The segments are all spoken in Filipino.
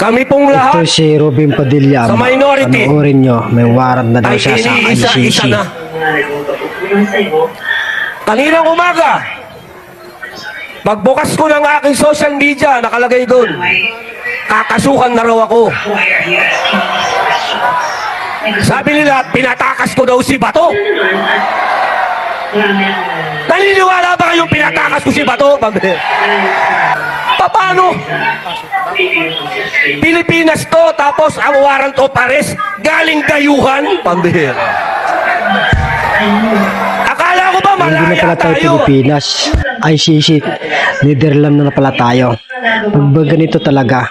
Kami pong Ito lahat si Robin Padilla. sa minority Panoorin nyo, may warrant na daw ay siya sa iniisa-isa ICC. na. Kaninang umaga, pagbukas ko ng aking social media, nakalagay doon, kakasuhan na raw ako. Sabi nila, pinatakas ko daw si Bato. Naniniwala ba kayong pinatakas ko si Bato? Paano? Pilipinas to, tapos ang warrant of arrest galing dayuhan? Pambihira. Akala ko ba Hindi na malaya pala tayo tayo? Pilipinas. ICC, Netherlands na pala tayo. Pag ganito talaga.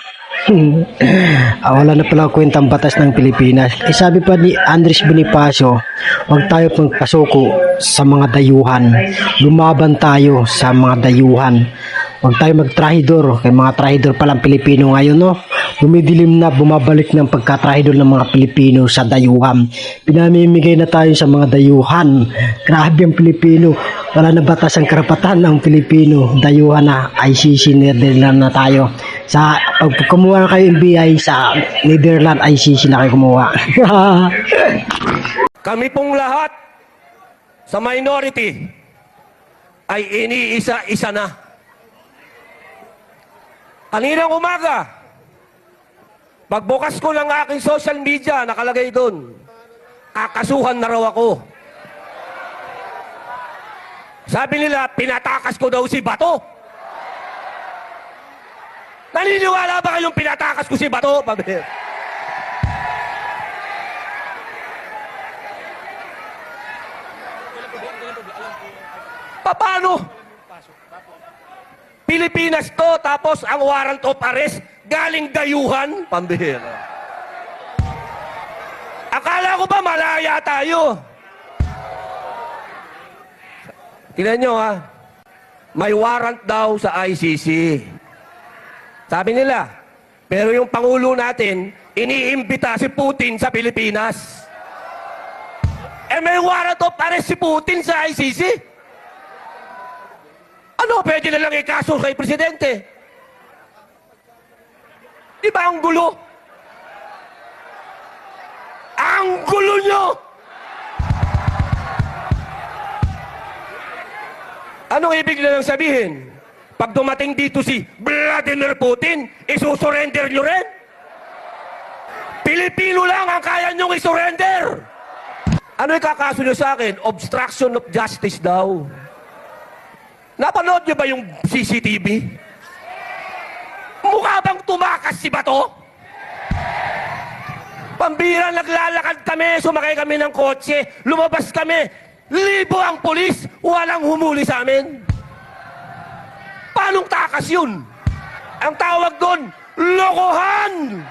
Wala na pala kwentang batas ng Pilipinas. Sabi pa ni Andres Bonifacio, huwag tayo pagpasuko sa mga dayuhan. Lumaban tayo sa mga dayuhan. Huwag tayo magtrahidor. Kaya mga trahidor palang Pilipino ngayon, no? Dumidilim na, bumabalik ng pagkatrahidor ng mga Pilipino sa dayuhan. Pinamimigay na tayo sa mga dayuhan. Grabe ang Pilipino. Wala na batas ang karapatan ng Pilipino. Dayuhan na, ICC, Netherlands na tayo. Sa pag kumuha kayo NBI sa Netherlands, ICC na kayo kumuha. Kami pong lahat sa minority ay iniisa-isa na. Kaninang umaga, pagbukas ko ng aking social media, nakalagay doon, kakasuhan na raw ako. Sabi nila, pinatakas ko daw si Bato. Naniniwala ba kayong pinatakas ko si Bato? Paano? Pilipinas to, tapos ang warrant of arrest galing dayuhan? Pambihira. Akala ko ba malaya tayo? Tingnan nyo ha, may warrant daw sa ICC. Sabi nila, pero yung Pangulo natin, iniimbita si Putin sa Pilipinas. May warrant of arrest si Putin sa ICC? Ano, pwede na lang ikaso kay Presidente? Di ba ang gulo? Ang gulo nyo! Anong ibig na lang sabihin? Pag dumating dito si Vladimir Putin, isusurrender nyo rin? Pilipino lang ang kaya nyong isurrender! Ano ikakaso nyo sa akin? Obstruction of justice daw. Napanood nyo ba yung CCTV? Mukha bang tumakas si Bato? Pambira, naglalakad kami, sumakay kami ng kotse, lumabas kami, libo ang pulis, walang humuli sa amin. Paanong takas yun? Ang tawag doon, lokohan!